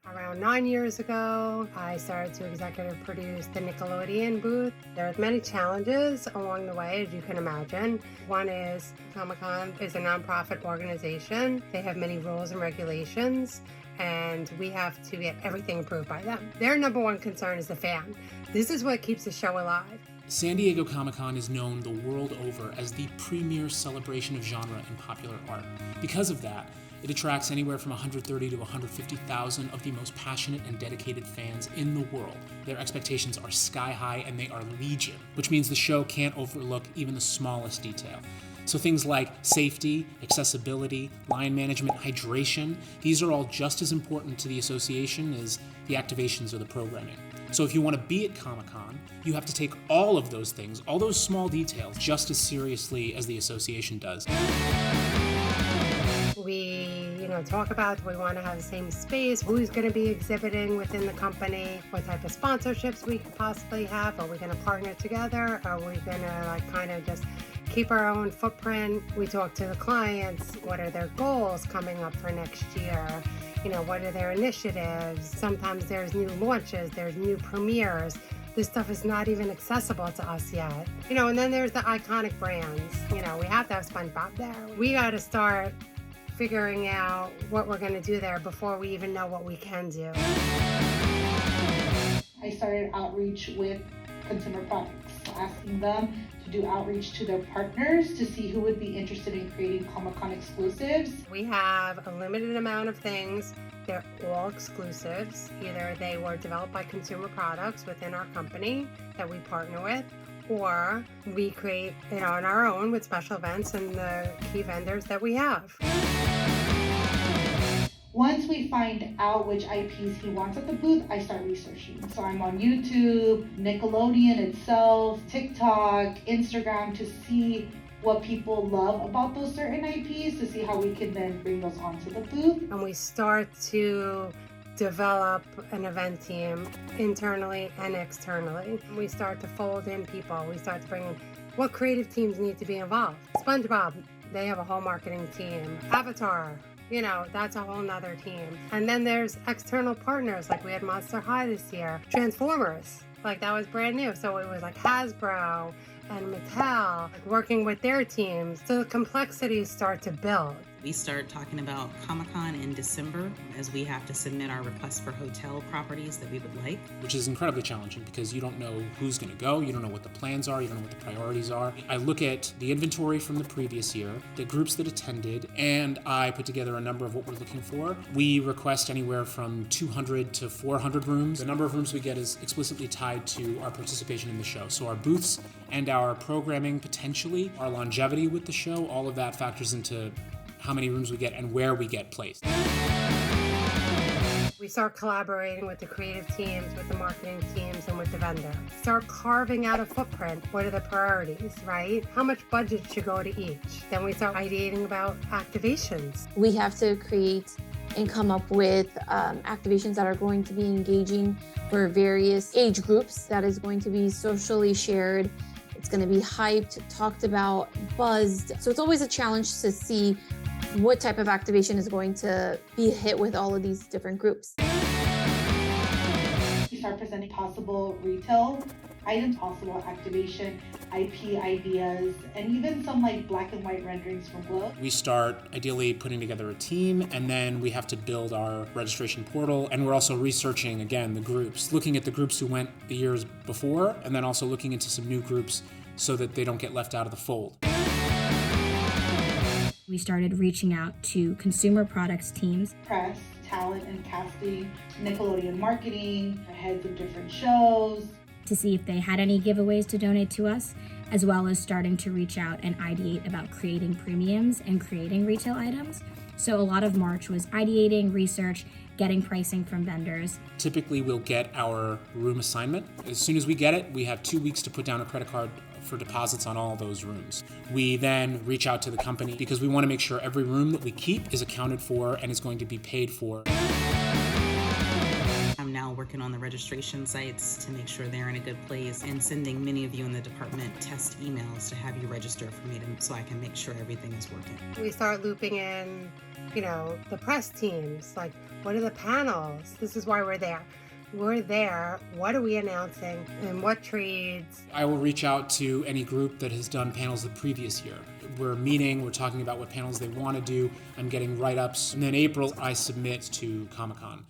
Around 9 years ago, I started to executive produce the Nickelodeon booth. There's many challenges along the way, as you can imagine. One is Comic-Con is a nonprofit organization. They have many rules and regulations, and we have to get everything approved by them. Their number one concern is the fan. This is what keeps the show alive. San Diego Comic-Con is known the world over as the premier celebration of genre in popular art. Because of that, it attracts anywhere from 130 to 150,000 of the most passionate and dedicated fans in the world. Their expectations are sky high and they are legion, which means the show can't overlook even the smallest detail. So things like safety, accessibility, line management, hydration, these are all just as important to the association as the activations or the programming. So if you want to be at Comic-Con, you have to take all of those things, all those small details, just as seriously as the association does. We, talk about, we want to have the same space, who's going to be exhibiting within the company, what type of sponsorships we could possibly have. Are we going to partner together? Are we going to kind of just keep our own footprint? We talk to the clients. What are their goals coming up for next year? What are their initiatives? Sometimes there's new launches, there's new premieres. This stuff is not even accessible to us yet. And then there's the iconic brands. We have to have SpongeBob there. We got to start figuring out what we're going to do there before we even know what we can do. I started outreach with consumer products, asking them to do outreach to their partners to see who would be interested in creating Comic-Con exclusives. We have a limited amount of things. They're all exclusives. Either they were developed by consumer products within our company that we partner with, or we create it on our own with special events and the key vendors that we have. Once we find out which IPs he wants at the booth, I start researching. So I'm on YouTube, Nickelodeon itself, TikTok, Instagram to see what people love about those certain IPs to see how we can then bring those onto the booth. And we start to develop an event team internally and externally. We start to fold in people. We start to bring in what creative teams need to be involved. SpongeBob, they have a whole marketing team. Avatar, that's a whole nother team. And then there's external partners, like we had Monster High this year. Transformers, that was brand new. So it was Hasbro and Mattel working with their teams. So the complexities start to build. We start talking about Comic-Con in December as we have to submit our request for hotel properties that we would like. Which is incredibly challenging because you don't know who's going to go, you don't know what the plans are, you don't know what the priorities are. I look at the inventory from the previous year, the groups that attended, and I put together a number of what we're looking for. We request anywhere from 200 to 400 rooms. The number of rooms we get is explicitly tied to our participation in the show. So our booths and our programming potentially, our longevity with the show, all of that factors into how many rooms we get and where we get placed. We start collaborating with the creative teams, with the marketing teams, and with the vendor. Start carving out a footprint. What are the priorities, right? How much budget should go to each? Then we start ideating about activations. We have to create and come up with activations that are going to be engaging for various age groups, that is going to be socially shared. It's going to be hyped, talked about, buzzed. So it's always a challenge to see what type of activation is going to be a hit with all of these different groups. We start presenting possible retail items, possible activation, IP ideas, and even some black and white renderings from Glow. We start ideally putting together a team, and then we have to build our registration portal, and we're also researching, again, the groups, looking at the groups who went the years before, and then also looking into some new groups so that they don't get left out of the fold. We started reaching out to consumer products teams, press, talent and casting, Nickelodeon marketing, heads of different shows, to see if they had any giveaways to donate to us, as well as starting to reach out and ideate about creating premiums and creating retail items. So a lot of March was ideating, research, getting pricing from vendors. Typically, we'll get our room assignment. As soon as we get it, we have 2 weeks to put down a credit card for deposits on all those rooms. We then reach out to the company because we want to make sure every room that we keep is accounted for and is going to be paid for. I'm now working on the registration sites to make sure they're in a good place and sending many of you in the department test emails to have you register for me so I can make sure everything is working. We start looping in, the press teams. Like, what are the panels? This is why we're there. We're there. What are we announcing and what trades? I will reach out to any group that has done panels the previous year. We're meeting, we're talking about what panels they want to do. I'm getting write-ups. And then April, I submit to Comic-Con.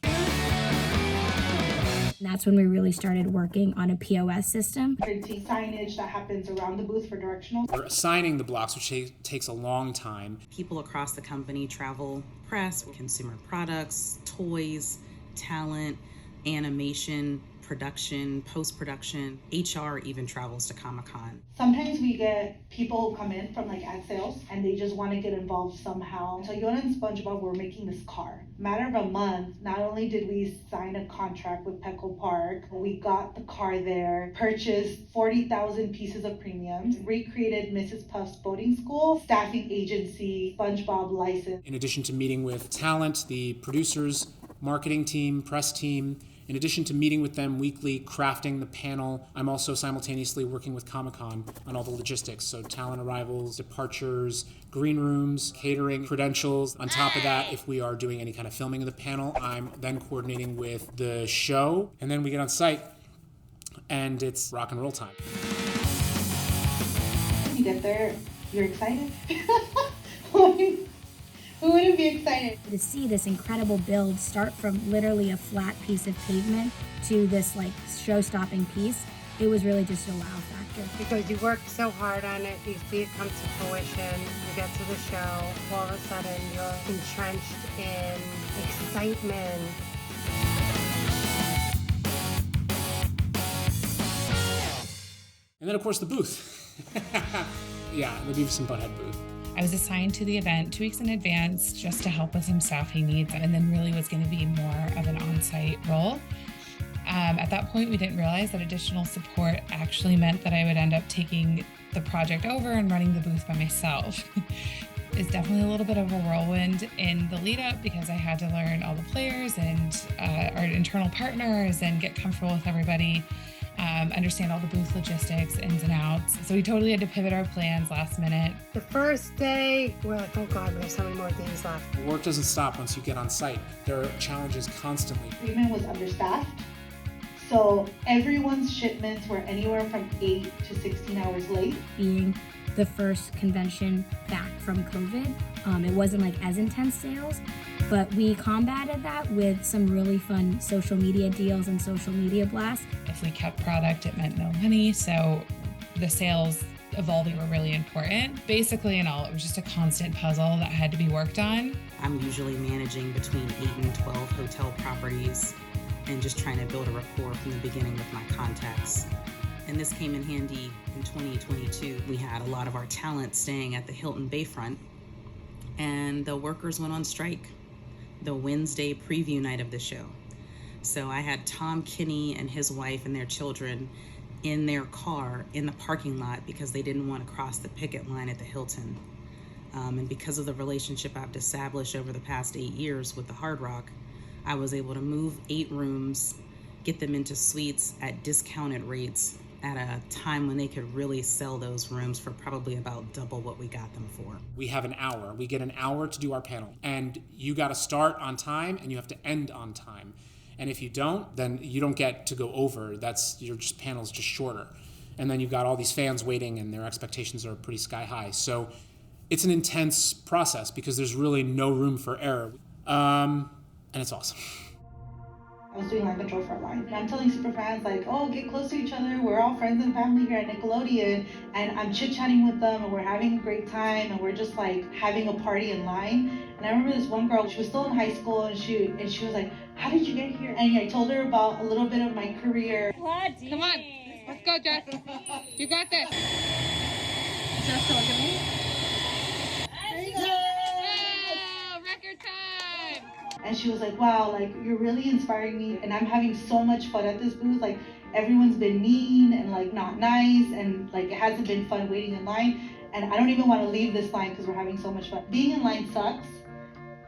And that's when we really started working on a POS system. Printing signage that happens around the booth for directional. We're assigning the blocks, which takes a long time. People across the company travel, press, consumer products, toys, talent, animation, production, post-production. HR even travels to Comic-Con. Sometimes we get people who come in from like ad sales and they just want to get involved somehow. So Yoda and SpongeBob were making this car. Matter of a month, not only did we sign a contract with Petco Park, we got the car there, purchased 40,000 pieces of premiums, recreated Mrs. Puff's boating school, staffing agency, SpongeBob license. In addition to meeting with talent, the producers, marketing team, press team, in addition to meeting with them weekly, crafting the panel, I'm also simultaneously working with Comic-Con on all the logistics. So talent arrivals, departures, green rooms, catering, credentials. On top of that, if we are doing any kind of filming of the panel, I'm then coordinating with the show. And then we get on site and it's rock and roll time. You get there, you're excited. Who wouldn't be excited? To see this incredible build start from literally a flat piece of pavement to this like show-stopping piece, it was really just a wow factor. Because you worked so hard on it, you see it come to fruition, you get to the show, all of a sudden you're entrenched in excitement. And then of course the booth. Yeah, the Beavis and Butthead booth. I was assigned to the event 2 weeks in advance just to help with some staffing needs, and then really was going to be more of an on-site role. At that point, we didn't realize that additional support actually meant that I would end up taking the project over and running the booth by myself. It's definitely a little bit of a whirlwind in the lead up because I had to learn all the players and our internal partners and get comfortable with everybody. Understand all the booth logistics, ins and outs. So we totally had to pivot our plans last minute. The first day, we're like, oh God, we have so many more days left. Work doesn't stop once you get on site. There are challenges constantly. Freeman was understaffed. So everyone's shipments were anywhere from 8 to 16 hours late. Being the first convention back from COVID, it wasn't like as intense sales, but we combated that with some really fun social media deals and social media blasts. If we kept product, it meant no money. So the sales evolving were really important. Basically, in all, it was just a constant puzzle that had to be worked on. I'm usually managing between 8 and 12 hotel properties and just trying to build a rapport from the beginning with my contacts. And this came in handy in 2022. We had a lot of our talent staying at the Hilton Bayfront, and the workers went on strike the Wednesday preview night of the show. So I had Tom Kinney and his wife and their children in their car in the parking lot because they didn't want to cross the picket line at the Hilton. And because of the relationship I've established over the past 8 years with the Hard Rock, I was able to move 8 rooms, get them into suites at discounted rates at a time when they could really sell those rooms for probably about double what we got them for. We have an hour. We get an hour to do our panel. And you got to start on time and you have to end on time. And if you don't, then you don't get to go over. That's your panel's just shorter. And then you've got all these fans waiting and their expectations are pretty sky high. So it's an intense process because there's really no room for error. And it's awesome. I was doing line control for a line. And I'm telling superfans like, oh, get close to each other. We're all friends and family here at Nickelodeon. And I'm chit-chatting with them and we're having a great time and we're just like having a party in line. And I remember this one girl, she was still in high school and she was like, how did you get here? And I told her about a little bit of my career. Come on, let's go, Jess. You got this. Jess, look at me. Oh, record time. And she was like, wow, like you're really inspiring me and I'm having so much fun at this booth. Like everyone's been mean and like not nice, and like it hasn't been fun waiting in line. And I don't even want to leave this line because we're having so much fun. Being in line sucks,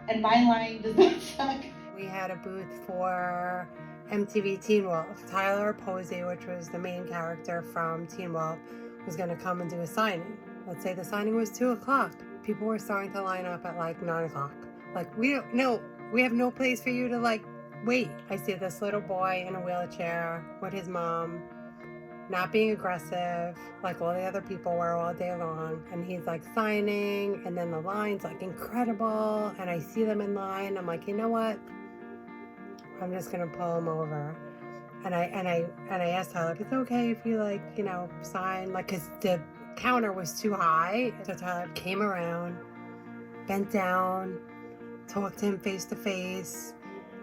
and my line does not suck. We had a booth for MTV Teen Wolf. Tyler Posey, which was the main character from Teen Wolf, was going to come and do a signing. Let's say the signing was 2 o'clock. People were starting to line up at like 9 o'clock. Like, we have no place for you to like wait. I see this little boy in a wheelchair with his mom, not being aggressive like all the other people were all day long, and he's like signing, and then the line's like incredible, and I see them in line. I'm like, you know what? I'm just gonna pull him over, and I asked Tyler if it's okay if you like, you know, sign, like, cause the counter was too high. So Tyler came around, bent down, talked to him face to face,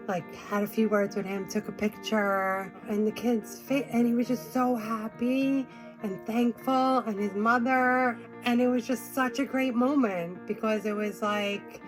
like had a few words with him, took a picture, and the kid's face, and he was just so happy and thankful, and his mother, and it was just such a great moment because it was like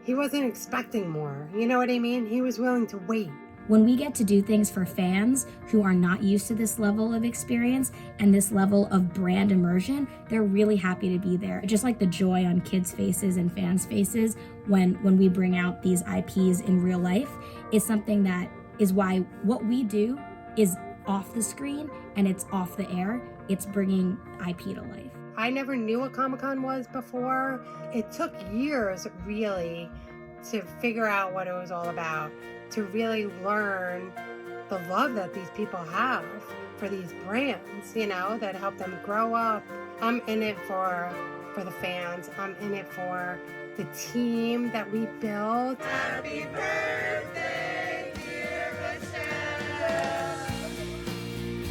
he wasn't expecting more. You know what I mean? He was willing to wait. When we get to do things for fans who are not used to this level of experience and this level of brand immersion, they're really happy to be there. Just like the joy on kids' faces and fans' faces when we bring out these IPs in real life is something that is why what we do is off the screen and it's off the air. It's bringing IP to life. I never knew what Comic-Con was before. It took years, really, to figure out what it was all about, to really learn the love that these people have for these brands, you know, that help them grow up. I'm in it for the fans. I'm in it for the team that we built. Happy birthday, dear Michele.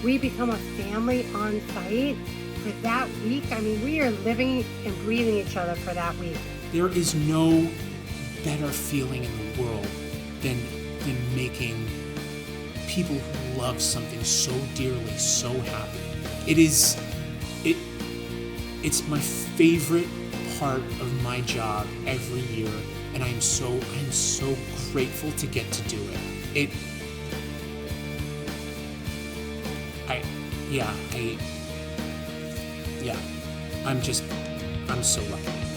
We become a family on site. For that week, I mean, we are living and breathing each other for that week. There is no better feeling in the world than making people who love something so dearly so happy. It's my favorite part of my job every year, and I'm so grateful to get to do it. I'm so lucky.